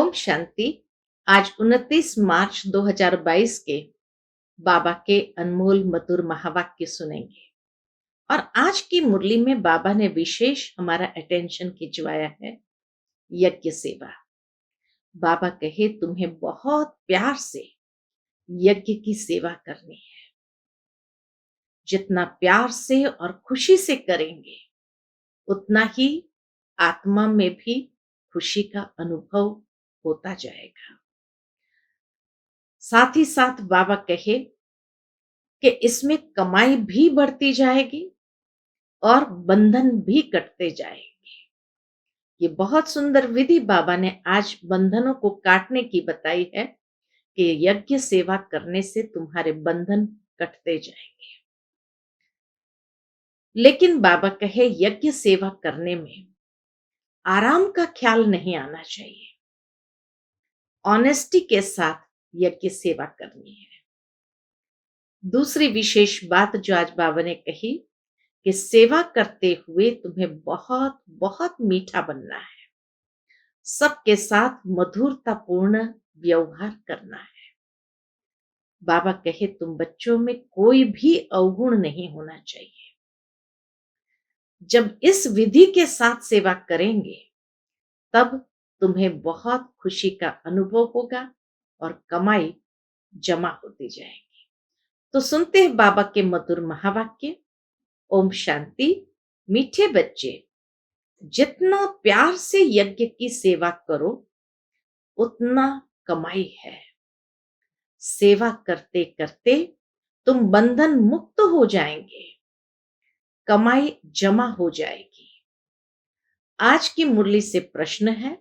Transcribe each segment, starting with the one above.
ओम शांति। आज 29 मार्च 2022 के बाबा के अनमोल मधुर महावाक्य सुनेंगे। और आज की मुरली में बाबा ने विशेष हमारा अटेंशन खिंचवाया है यज्ञ सेवा। बाबा कहे तुम्हें बहुत प्यार से यज्ञ की सेवा करनी है। जितना प्यार से और खुशी से करेंगे उतना ही आत्मा में भी खुशी का अनुभव होता जाएगा। साथ ही साथ बाबा कहे कि इसमें कमाई भी बढ़ती जाएगी और बंधन भी कटते जाएंगे। ये बहुत सुंदर विधि बाबा ने आज बंधनों को काटने की बताई है कि यज्ञ सेवा करने से तुम्हारे बंधन कटते जाएंगे। लेकिन बाबा कहे यज्ञ सेवा करने में आराम का ख्याल नहीं आना चाहिए। ऑनेस्टी के साथ यज्ञ सेवा करनी है। दूसरी विशेष बात जो आज बाबा ने कही कि सेवा करते हुए तुम्हें बहुत बहुत मीठा बनना है। सबके साथ मधुरतापूर्ण व्यवहार करना है। बाबा कहे तुम बच्चों में कोई भी अवगुण नहीं होना चाहिए। जब इस विधि के साथ सेवा करेंगे तब तुम्हें बहुत खुशी का अनुभव होगा और कमाई जमा होती जाएगी। तो सुनते हैं बाबा के मधुर महावाक्य। ओम शांति। मीठे बच्चे, जितना प्यार से यज्ञ की सेवा करो उतना कमाई है। सेवा करते करते तुम बंधन मुक्त हो जाएंगे, कमाई जमा हो जाएगी। आज की मुरली से प्रश्न है,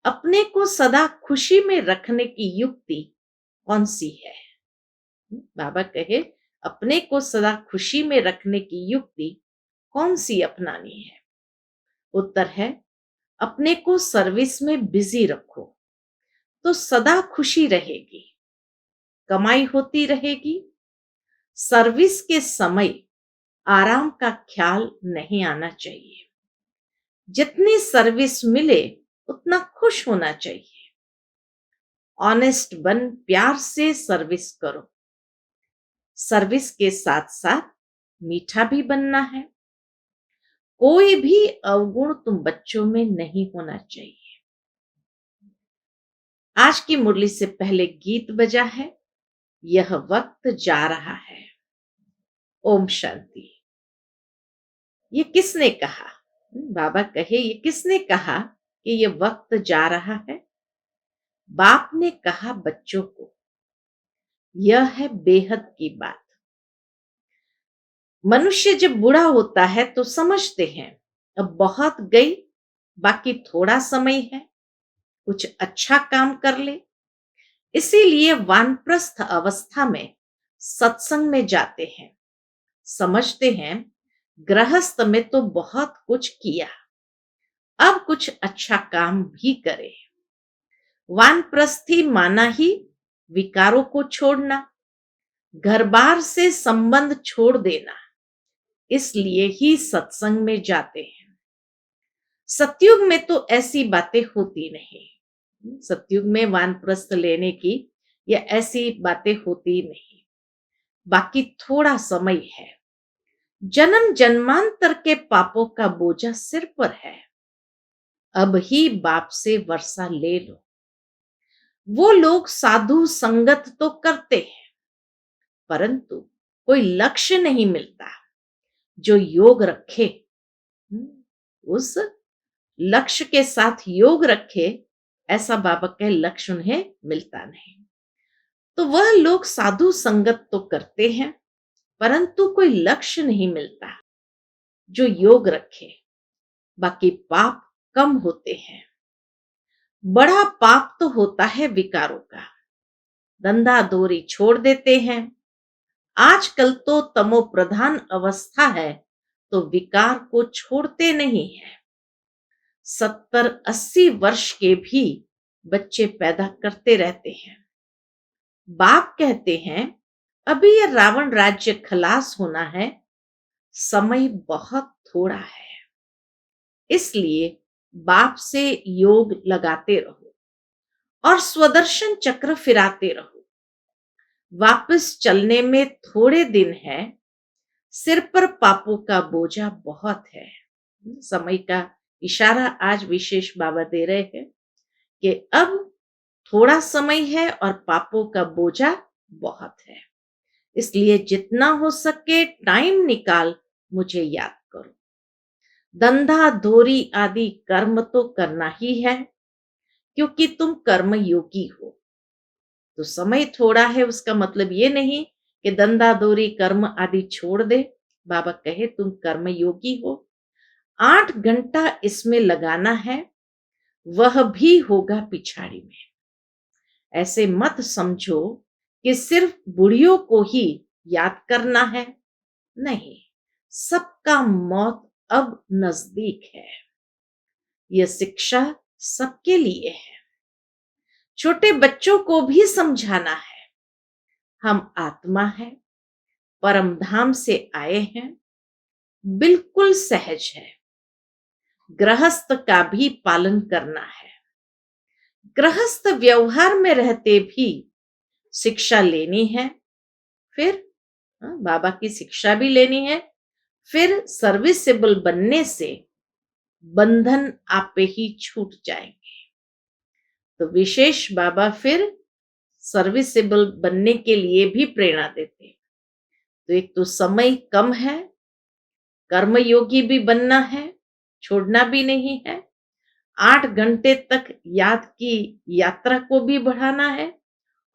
अपने को सदा खुशी में रखने की युक्ति कौन सी है? बाबा कहे अपने को सदा खुशी में रखने की युक्ति कौन सी अपनानी है? उत्तर है, अपने को सर्विस में बिजी रखो तो सदा खुशी रहेगी, कमाई होती रहेगी। सर्विस के समय आराम का ख्याल नहीं आना चाहिए। जितनी सर्विस मिले उतना खुश होना चाहिए। ऑनेस्ट बन प्यार से सर्विस करो। सर्विस के साथ साथ मीठा भी बनना है। कोई भी अवगुण तुम बच्चों में नहीं होना चाहिए। आज की मुरली से पहले गीत बजा है, यह वक्त जा रहा है। ओम शांति। ये किसने कहा? बाबा कहे ये किसने कहा कि ये वक्त जा रहा है? बाप ने कहा बच्चों को। यह है बेहद की बात। मनुष्य जब बूढ़ा होता है तो समझते हैं अब बहुत गई, बाकी थोड़ा समय है, कुछ अच्छा काम कर ले। इसीलिए वानप्रस्थ अवस्था में सत्संग में जाते हैं। समझते हैं गृहस्थ में तो बहुत कुछ किया, अब कुछ अच्छा काम भी करे। वानप्रस्थी माना ही विकारों को छोड़ना, घर बार से संबंध छोड़ देना। इसलिए ही सत्संग में जाते हैं। सतयुग में तो ऐसी बातें होती नहीं। सतयुग में वानप्रस्थ लेने की या ऐसी बातें होती नहीं। बाकी थोड़ा समय है। जन्म जन्मांतर के पापों का बोझा सिर पर है। अब ही बाप से वर्षा ले लो। वो लोग साधु संगत तो करते हैं परंतु कोई लक्ष्य नहीं मिलता। जो योग रखे, उस लक्ष्य के साथ योग रखे, ऐसा बाबा के लक्ष्य उन्हें मिलता नहीं। तो वह लोग साधु संगत तो करते हैं परंतु कोई लक्ष्य नहीं मिलता। जो योग रखे, बाकी पाप कम होते हैं। बड़ा पाप तो होता है विकारों का। धंधा दोरी छोड़ देते हैं। आजकल तो तमो प्रधान अवस्था है तो विकार को छोड़ते नहीं है। 70-80 वर्ष के भी बच्चे पैदा करते रहते हैं। बाप कहते हैं अभी यह रावण राज्य खलास होना है, समय बहुत थोड़ा है। इसलिए बाप से योग लगाते रहो। और स्वदर्शन चक्र फिराते रहो। वापस चलने में थोड़े दिन है, सिर पर पापों का बोझा बहुत है। समय का इशारा आज विशेष बाबा दे रहे हैं कि अब थोड़ा समय है और पापों का बोझा बहुत है। इसलिए जितना हो सके टाइम निकाल मुझे याद करो। धंधा धोरी आदि कर्म तो करना ही है, क्योंकि तुम कर्म योगी हो। तो समय थोड़ा है उसका मतलब ये नहीं कि धंधा धोरी कर्म आदि छोड़ दे। बाबा कहे तुम कर्म योगी हो, 8 घंटा इसमें लगाना है, वह भी होगा पिछाड़ी में। ऐसे मत समझो कि सिर्फ बुढ़ियों को ही याद करना है। नहीं, सबका मौत अब नजदीक है। यह शिक्षा सबके लिए है। छोटे बच्चों को भी समझाना है। हम आत्मा है, परम धाम से आए हैं, बिल्कुल सहज है। गृहस्थ का भी पालन करना है। गृहस्थ व्यवहार में रहते भी शिक्षा लेनी है, फिर बाबा की शिक्षा भी लेनी है। फिर सर्विसेबल बनने से बंधन आपे ही छूट जाएंगे। तो विशेष बाबा फिर सर्विसेबल बनने के लिए भी प्रेरणा देते। तो एक तो समय कम है, कर्मयोगी भी बनना है, छोड़ना भी नहीं है। 8 घंटे तक याद की यात्रा को भी बढ़ाना है।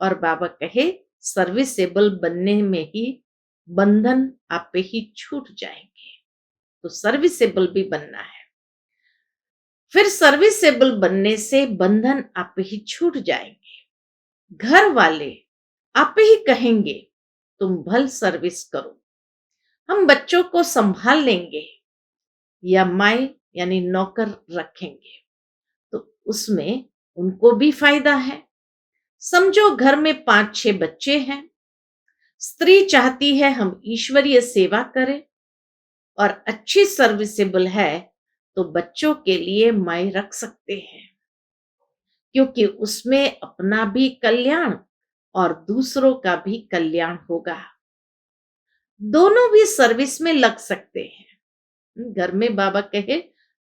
और बाबा कहे सर्विसेबल बनने में ही बंधन आपे ही छूट जाएंगे। तो सर्विसेबल भी बनना है। फिर सर्विसेबल बनने से बंधन आपे ही छूट जाएंगे। घर वाले आपे ही कहेंगे तुम भल सर्विस करो, हम बच्चों को संभाल लेंगे या माई यानी नौकर रखेंगे। तो उसमें उनको भी फायदा है। समझो घर में 5-6 बच्चे हैं, स्त्री चाहती है हम ईश्वरीय सेवा करें और अच्छी सर्विसेबल है तो बच्चों के लिए माई रख सकते हैं, क्योंकि उसमें अपना भी कल्याण और दूसरों का भी कल्याण होगा। दोनों भी सर्विस में लग सकते हैं। घर में बाबा कहे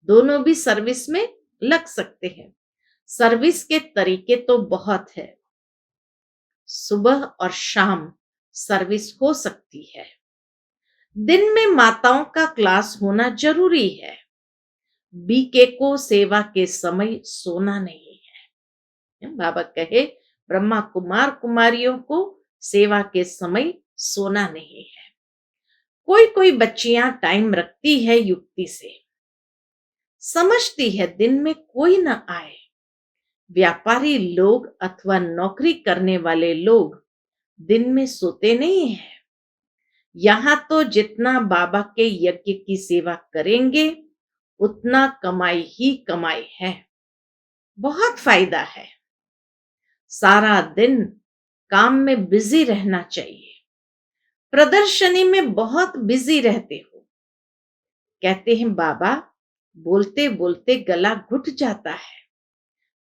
दोनों भी सर्विस में लग सकते हैं। सर्विस के तरीके तो बहुत है। सुबह और शाम सर्विस हो सकती है। दिन में माताओं का क्लास होना जरूरी है। बीके को सेवा के समय सोना नहीं है। बाबा कहे ब्रह्मा कुमार कुमारियों को सेवा के समय सोना नहीं है। कोई कोई बच्चियां टाइम रखती है युक्ति से, समझती है दिन में कोई न आए। व्यापारी लोग अथवा नौकरी करने वाले लोग दिन में सोते नहीं है। यहां तो जितना बाबा के यज्ञ की सेवा करेंगे उतना कमाई ही कमाई है। बहुत फायदा है। सारा दिन काम में बिजी रहना चाहिए। प्रदर्शनी में बहुत बिजी रहते हो। कहते हैं बाबा बोलते बोलते गला घुट जाता है,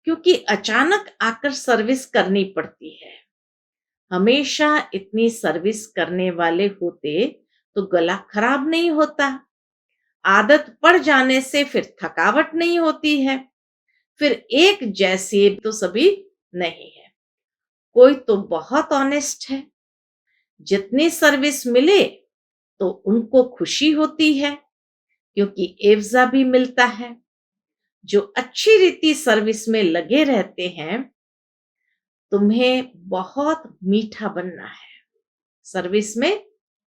क्योंकि अचानक आकर सर्विस करनी पड़ती है। हमेशा इतनी सर्विस करने वाले होते तो गला खराब नहीं होता। आदत पड़ जाने से फिर थकावट नहीं होती है। फिर एक जैसे तो सभी नहीं है। कोई तो बहुत ऑनेस्ट है, जितनी सर्विस मिले तो उनको खुशी होती है, क्योंकि एवजा भी मिलता है। जो अच्छी रीति सर्विस में लगे रहते हैं, तुम्हें बहुत मीठा बनना है। सर्विस में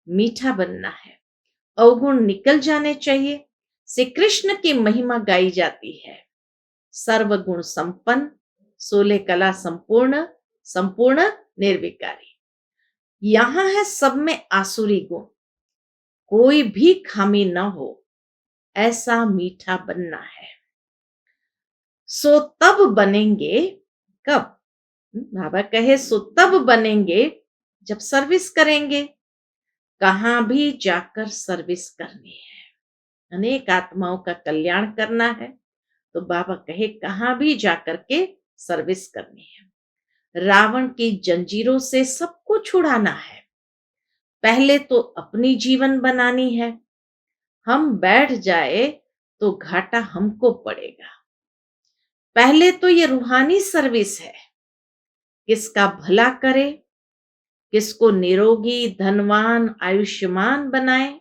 मीठा बनना है। अवगुण निकल जाने चाहिए। श्री कृष्ण की महिमा गाई जाती है। सर्वगुण संपन्न, 16 कला संपूर्ण, संपूर्ण निर्विकारी। यहां है सब में आसुरी गुण, कोई भी खामी न हो, ऐसा मीठा बनना है। सो तब बनेंगे कब? बाबा कहे सो तब बनेंगे जब सर्विस करेंगे। कहां भी जाकर सर्विस करनी है। अनेक आत्माओं का कल्याण करना है। तो बाबा कहे कहां भी जाकर के सर्विस करनी है। रावण की जंजीरों से सबको छुड़ाना है। पहले तो अपनी जीवन बनानी है। हम बैठ जाए तो घाटा हमको पड़ेगा। पहले तो ये रूहानी सर्विस है। किसका भला करे, किसको निरोगी, धनवान, आयुष्मान बनाए,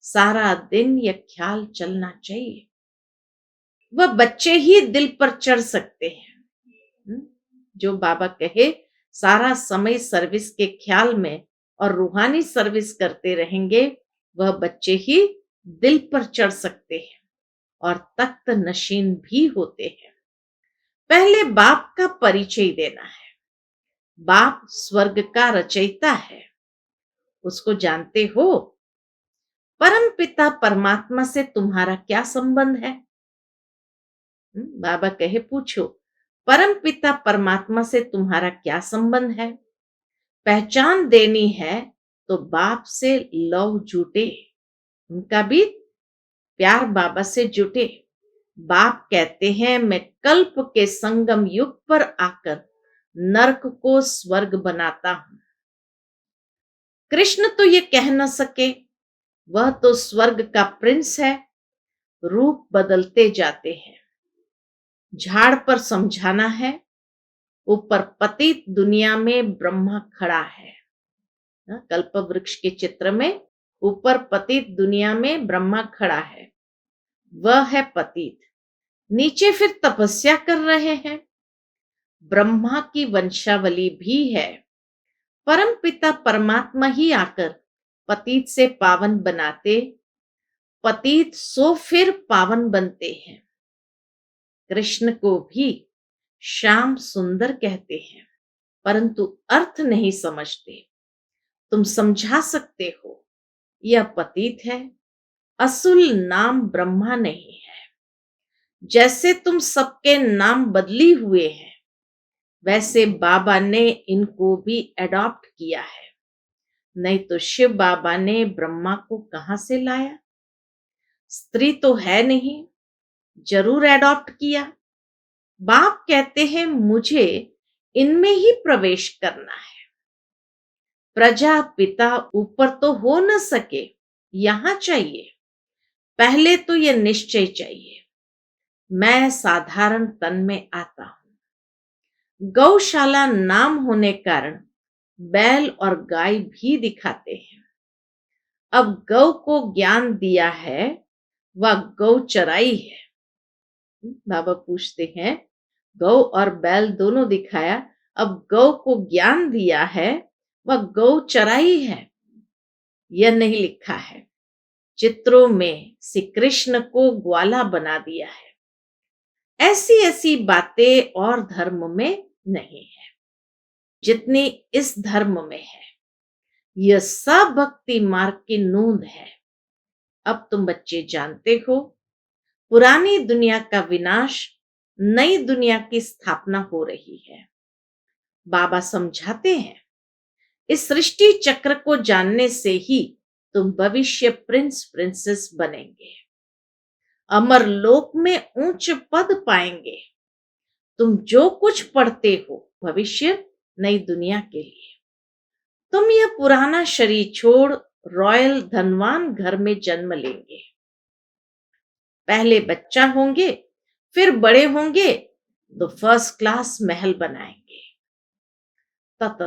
सारा दिन यह ख्याल चलना चाहिए। वह बच्चे ही दिल पर चढ़ सकते हैं। जो बाबा कहे सारा समय सर्विस के ख्याल में और रूहानी सर्विस करते रहेंगे, वह बच्चे ही दिल पर चढ़ सकते हैं और तख्त नशीन भी होते हैं। पहले बाप का परिचय देना है। बाप स्वर्ग का रचयिता है, उसको जानते हो? परम पिता परमात्मा से तुम्हारा क्या संबंध है? बाबा कहे पूछो, परम पिता परमात्मा से तुम्हारा क्या संबंध है? पहचान देनी है तो बाप से लव जुटे, उनका भी प्यार बाबा से जुटे। बाप कहते हैं मैं कल्प के संगम युग पर आकर नरक को स्वर्ग बनाता हूं। कृष्ण तो ये कह न सके, वह तो स्वर्ग का प्रिंस है। रूप बदलते जाते हैं। झाड़ पर समझाना है, ऊपर पतित दुनिया में ब्रह्मा खड़ा है। कल्प वृक्ष के चित्र में ऊपर पतित दुनिया में ब्रह्मा खड़ा है, वह है पतित। नीचे फिर तपस्या कर रहे हैं। ब्रह्मा की वंशावली भी है। परम पिता परमात्मा ही आकर पतित से पावन बनाते, पतित सो फिर पावन बनते हैं। कृष्ण को भी श्याम सुंदर कहते हैं, परंतु अर्थ नहीं समझते। तुम समझा सकते हो, यह पतित है, असुल नाम ब्रह्मा नहीं है। जैसे तुम सबके नाम बदली हुए हैं, वैसे बाबा ने इनको भी एडॉप्ट किया है। नहीं तो शिव बाबा ने ब्रह्मा को कहां से लाया? स्त्री तो है नहीं, जरूर एडॉप्ट किया। बाप कहते हैं मुझे इनमें ही प्रवेश करना है। प्रजा पिता ऊपर तो हो न सके, यहां चाहिए। पहले तो यह निश्चय चाहिए, मैं साधारण तन में आता हूं। गौशाला नाम होने कारण बैल और गाय भी दिखाते हैं। अब गौ को ज्ञान दिया है, वह गौ चराई है। बाबा पूछते हैं, गौ और बैल दोनों दिखाया, अब गौ को ज्ञान दिया है, वह गौ चराई है। यह नहीं लिखा है। चित्रों में श्री कृष्ण को ग्वाला बना दिया है। ऐसी ऐसी बातें और धर्म में नहीं है जितनी इस धर्म में है। यह सब भक्ति मार्ग की नूंद है। अब तुम बच्चे जानते हो, पुरानी दुनिया का विनाश, नई दुनिया की स्थापना हो रही है। बाबा समझाते हैं, इस सृष्टि चक्र को जानने से ही तुम भविष्य प्रिंस प्रिंसेस बनेंगे, अमर लोक में ऊंच पद पाएंगे। तुम जो कुछ पढ़ते हो भविष्य नई दुनिया के लिए। तुम यह पुराना शरीर छोड़ रॉयल धनवान घर में जन्म लेंगे। पहले बच्चा होंगे, फिर बड़े होंगे तो फर्स्ट क्लास महल बनाएंगे। तत्व।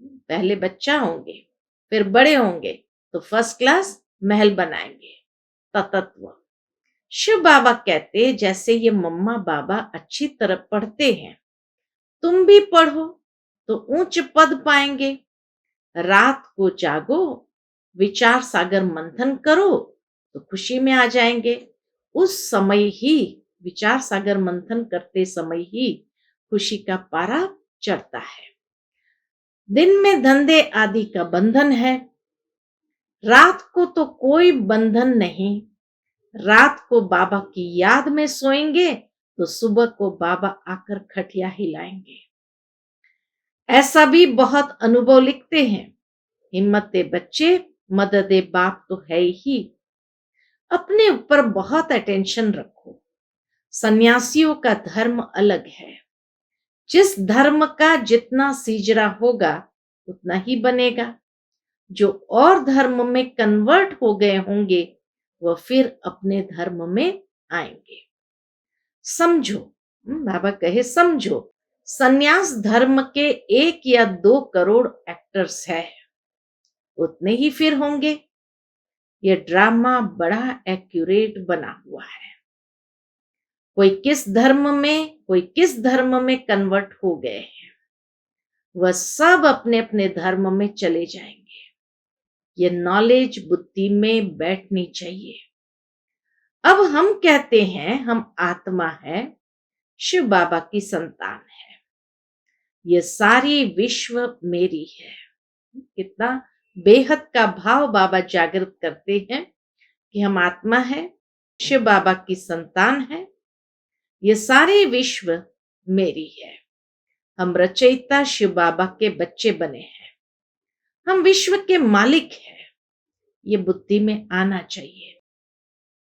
पहले बच्चा होंगे, फिर बड़े होंगे तो फर्स्ट क्लास महल बनाएंगे। तत्व। शिव बाबा कहते जैसे ये मम्मा बाबा अच्छी तरह पढ़ते हैं, तुम भी पढ़ो तो ऊंच पद पाएंगे। रात को जागो, विचार सागर मंथन करो तो खुशी में आ जाएंगे। उस समय ही, विचार सागर मंथन करते समय ही खुशी का पारा चढ़ता है। दिन में धंधे आदि का बंधन है, रात को तो कोई बंधन नहीं। रात को बाबा की याद में सोएंगे तो सुबह को बाबा आकर खटिया हिलाएंगे। ऐसा भी बहुत अनुभव लिखते हैं। हिम्मते बच्चे, मददे बाप तो है ही। अपने ऊपर बहुत अटेंशन रखो, सन्यासियों का धर्म अलग है। जिस धर्म का जितना सीजरा होगा उतना ही बनेगा। जो और धर्म में कन्वर्ट हो गए होंगे वह फिर अपने धर्म में आएंगे। समझो, बाबा कहे समझो, सन्यास धर्म के 1 या 2 करोड़ एक्टर्स है, उतने ही फिर होंगे। ये ड्रामा बड़ा एक्यूरेट बना हुआ है। कोई किस धर्म में, कोई किस धर्म में कन्वर्ट हो गए हैं, वह सब अपने अपने धर्म में चले जाएंगे। ये नॉलेज बुद्धि में बैठनी चाहिए। अब हम कहते हैं हम आत्मा है, शिव बाबा की संतान है, ये सारी विश्व मेरी है। कितना बेहद का भाव बाबा जागृत करते हैं कि हम आत्मा है, शिव बाबा की संतान है, ये सारी विश्व मेरी है। हम रचयिता शिव बाबा के बच्चे बने हैं, हम विश्व के मालिक हैं। ये बुद्धि में आना चाहिए,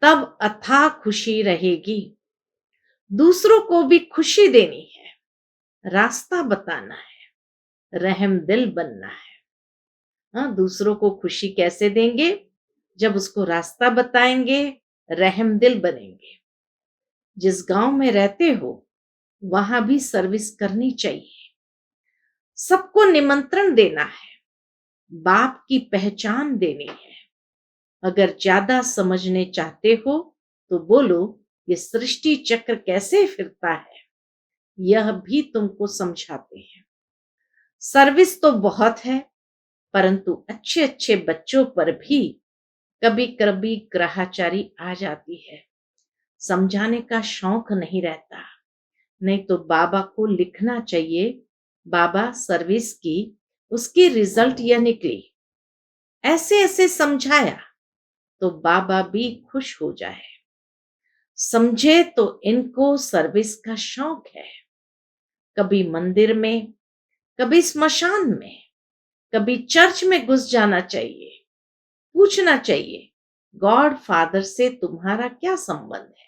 तब अथाह खुशी रहेगी। दूसरों को भी खुशी देनी है, रास्ता बताना है, रहम दिल बनना है। हाँ, दूसरों को खुशी कैसे देंगे? जब उसको रास्ता बताएंगे, रहम दिल बनेंगे। जिस गांव में रहते हो वहां भी सर्विस करनी चाहिए, सबको निमंत्रण देना है, बाप की पहचान देनी है। अगर ज्यादा समझने चाहते हो तो बोलो ये सृष्टि चक्र कैसे फिरता है, यह भी तुमको समझाते हैं। सर्विस तो बहुत है, परंतु अच्छे अच्छे बच्चों पर भी कभी कभी ग्रहाचारी आ जाती है, समझाने का शौक नहीं रहता। नहीं तो बाबा को लिखना चाहिए, बाबा सर्विस की, उसकी रिजल्ट यह निकली, ऐसे ऐसे समझाया, तो बाबा भी खुश हो जाए। समझे तो इनको सर्विस का शौक है। कभी मंदिर में, कभी स्मशान में, कभी चर्च में घुस जाना चाहिए, पूछना चाहिए गॉड फादर से तुम्हारा क्या संबंध है।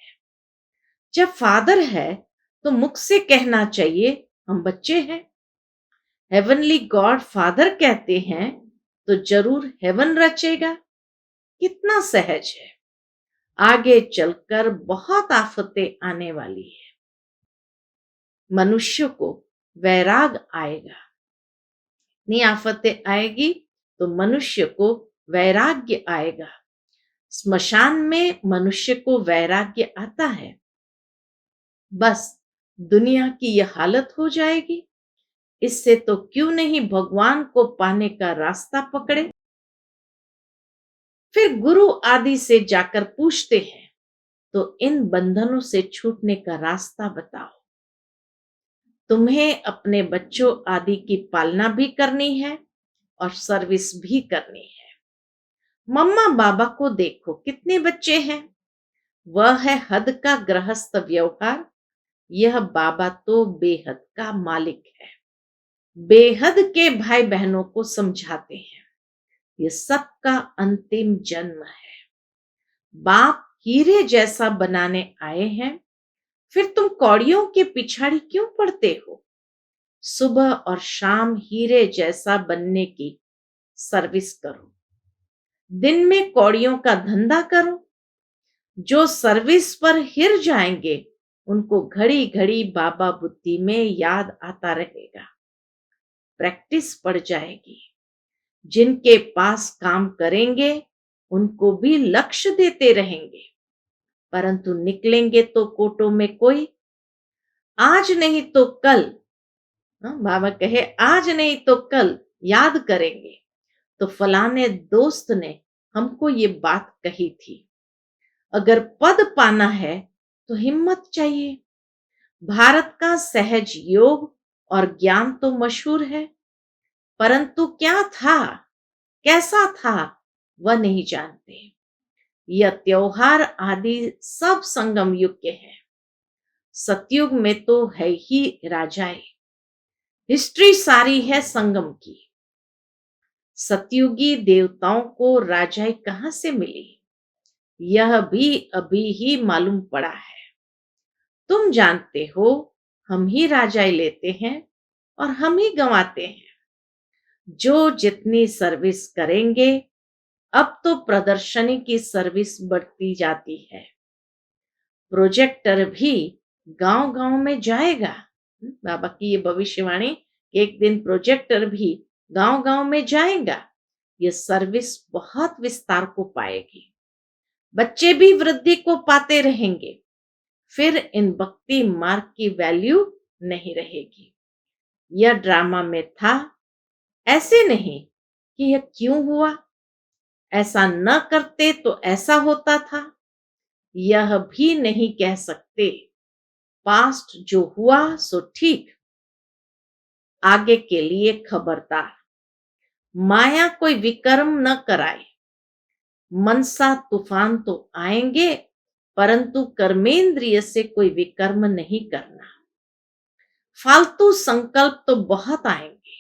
जब फादर है तो मुख से कहना चाहिए हम बच्चे हैं। हेवनली गॉड फादर कहते हैं तो जरूर हेवन रचेगा। कितना सहज है। आगे चलकर बहुत आफतें आने वाली है, मनुष्य को वैराग आएगा। इतनी आफतें आएगी तो मनुष्य को वैराग्य आएगा। स्मशान में मनुष्य को वैराग्य आता है, बस दुनिया की यह हालत हो जाएगी। इससे तो क्यों नहीं भगवान को पाने का रास्ता पकड़े। फिर गुरु आदि से जाकर पूछते हैं तो इन बंधनों से छूटने का रास्ता बताओ। तुम्हें अपने बच्चों आदि की पालना भी करनी है और सर्विस भी करनी है। मम्मा बाबा को देखो कितने बच्चे हैं, वह है हद का गृहस्थ व्यवहार, यह बाबा तो बेहद का मालिक है। बेहद के भाई बहनों को समझाते हैं ये सबका अंतिम जन्म है, बाप हीरे जैसा बनाने आए हैं, फिर तुम कौड़ियों के पिछाड़ी क्यों पड़ते हो। सुबह और शाम हीरे जैसा बनने की सर्विस करो, दिन में कौड़ियों का धंधा करो। जो सर्विस पर हिर जाएंगे उनको घड़ी घड़ी बाबा बुद्धि में याद आता रहेगा, प्रैक्टिस पड़ जाएगी। जिनके पास काम करेंगे उनको भी लक्ष्य देते रहेंगे, परंतु निकलेंगे तो कोटों में कोई। आज नहीं तो कल, बाबा कहे आज नहीं तो कल याद करेंगे तो फलाने दोस्त ने हमको ये बात कही थी। अगर पद पाना है तो हिम्मत चाहिए। भारत का सहज योग और ज्ञान तो मशहूर है, परंतु क्या था, कैसा था, वह नहीं जानते। यह त्योहार आदि सब संगम युग के हैं। सतयुग में तो है ही राजाए, हिस्ट्री सारी है संगम की। सतयुगी देवताओं को राजाई कहां से मिली, यह भी अभी ही मालूम पड़ा है। तुम जानते हो, हम ही राजाई लेते हैं और हम ही गंवाते हैं। जो जितनी सर्विस करेंगे, अब तो प्रदर्शनी की सर्विस बढ़ती जाती है। प्रोजेक्टर भी गांव-गांव में जाएगा। बाबा की ये भविष्यवाणी, एक दिन प्रोजेक्टर भी गांव-गांव में जाएगा। ये सर्विस बहुत विस्तार को पाएगी। बच्चे भी वृद्धि को पाते रहेंगे। फिर इन भक्ति मार्ग की वैल्यू नहीं रहेगी। यह ड्रामा में था, ऐसे नहीं कि यह क्यों हुआ, ऐसा न करते तो ऐसा होता था। यह भी नहीं कह सकते। पास्ट जो हुआ सो ठीक, आगे के लिए खबरदार। माया कोई विकर्म न कराए। मनसा तूफान तो आएंगे, परंतु कर्मेंद्रिय से कोई विकर्म नहीं करना। फालतू संकल्प तो बहुत आएंगे,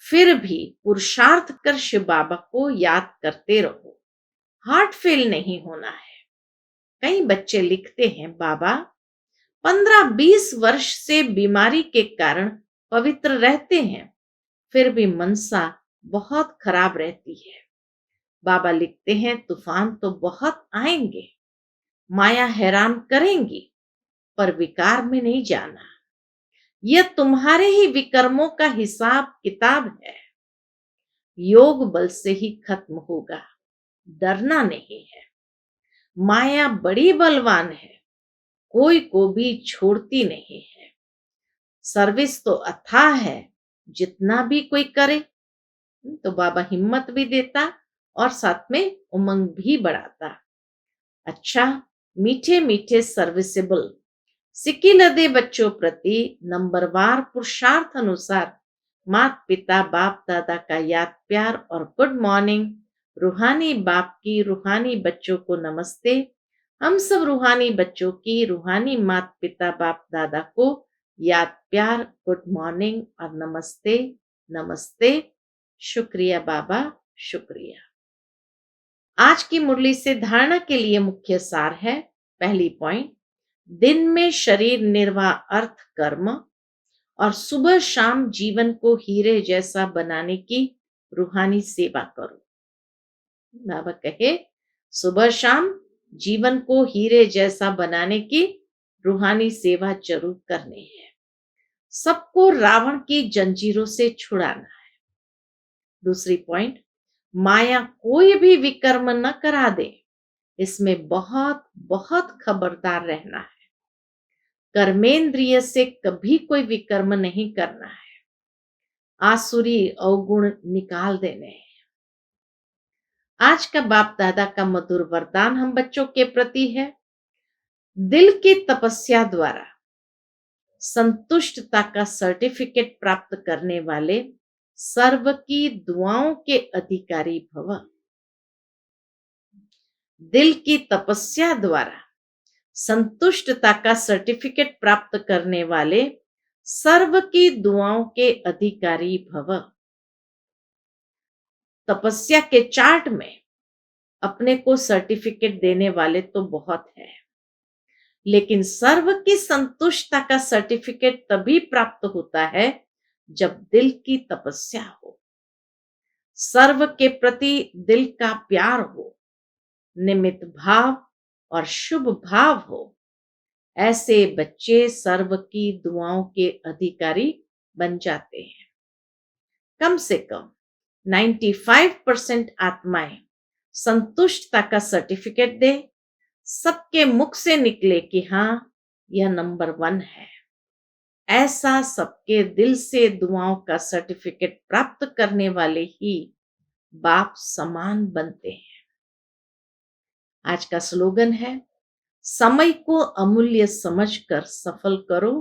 फिर भी पुरुषार्थ कर शिव बाबा को याद करते रहो। हार्ट फेल नहीं होना है। कई बच्चे लिखते हैं, बाबा 15-20 वर्ष से बीमारी के कारण पवित्र रहते हैं, फिर भी मनसा बहुत खराब रहती है। बाबा लिखते हैं, तूफान तो बहुत आएंगे, माया हैरान करेंगी, पर विकार में नहीं जाना। यह तुम्हारे ही विकर्मों का हिसाब किताब है। योग बल से ही खत्म होगा, डरना नहीं है। माया बड़ी बलवान है, कोई को भी छोड़ती नहीं है। सर्विस तो अथाह है, जितना भी कोई करे। तो बाबा हिम्मत भी देता और साथ में उमंग भी बढ़ाता। अच्छा, मीठे मीठे सर्विसेबल सिक्की लदे बच्चों प्रति नंबरवार पुरुषार्थ अनुसार माता पिता बाप दादा का याद प्यार और गुड मॉर्निंग। रूहानी बाप की रूहानी बच्चों को नमस्ते। हम सब रूहानी बच्चों की रूहानी माता पिता बाप दादा को याद प्यार, गुड मॉर्निंग और नमस्ते नमस्ते। शुक्रिया बाबा, शुक्रिया। आज की मुरली से धारणा के लिए मुख्य सार है। पहली पॉइंट, दिन में शरीर निर्वाह अर्थ कर्म और सुबह शाम जीवन को हीरे जैसा बनाने की रूहानी सेवा करो। बाबा कहे, सुबह शाम जीवन को हीरे जैसा बनाने की रूहानी सेवा जरूर करनी है। सबको रावण की जंजीरों से छुड़ाना है। दूसरी पॉइंट, माया कोई भी विकर्म न करा दे, इसमें बहुत बहुत खबरदार रहना है। कर्मेंद्रिय से कभी कोई विकर्म नहीं करना है। आसुरी अवगुण निकाल देने हैं। आज का बाप दादा का मधुर वरदान हम बच्चों के प्रति है। दिल की तपस्या द्वारा संतुष्टता का सर्टिफिकेट प्राप्त करने वाले सर्व की दुआओं के अधिकारी भव। दिल की तपस्या द्वारा संतुष्टता का सर्टिफिकेट प्राप्त करने वाले सर्व की दुआओं के अधिकारी भव। तपस्या के चार्ट में अपने को सर्टिफिकेट देने वाले तो बहुत है, लेकिन सर्व की संतुष्टता का सर्टिफिकेट तभी प्राप्त होता है जब दिल की तपस्या हो, सर्व के प्रति दिल का प्यार हो, निमित्त भाव और शुभ भाव हो। ऐसे बच्चे सर्व की दुआओं के अधिकारी बन जाते हैं। कम से कम 95% आत्माएं संतुष्टता का सर्टिफिकेट दे, सबके मुख से निकले कि हाँ, यह नंबर 1 है। ऐसा सबके दिल से दुआओं का सर्टिफिकेट प्राप्त करने वाले ही बाप समान बनते हैं। आज का स्लोगन है, समय को अमूल्य समझकर सफल करो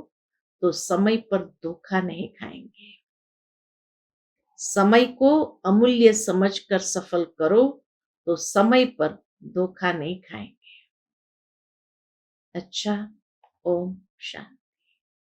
तो समय पर धोखा नहीं खाएंगे। समय को अमूल्य समझकर सफल करो तो समय पर धोखा नहीं खाएंगे। अच्छा, ओम शांति।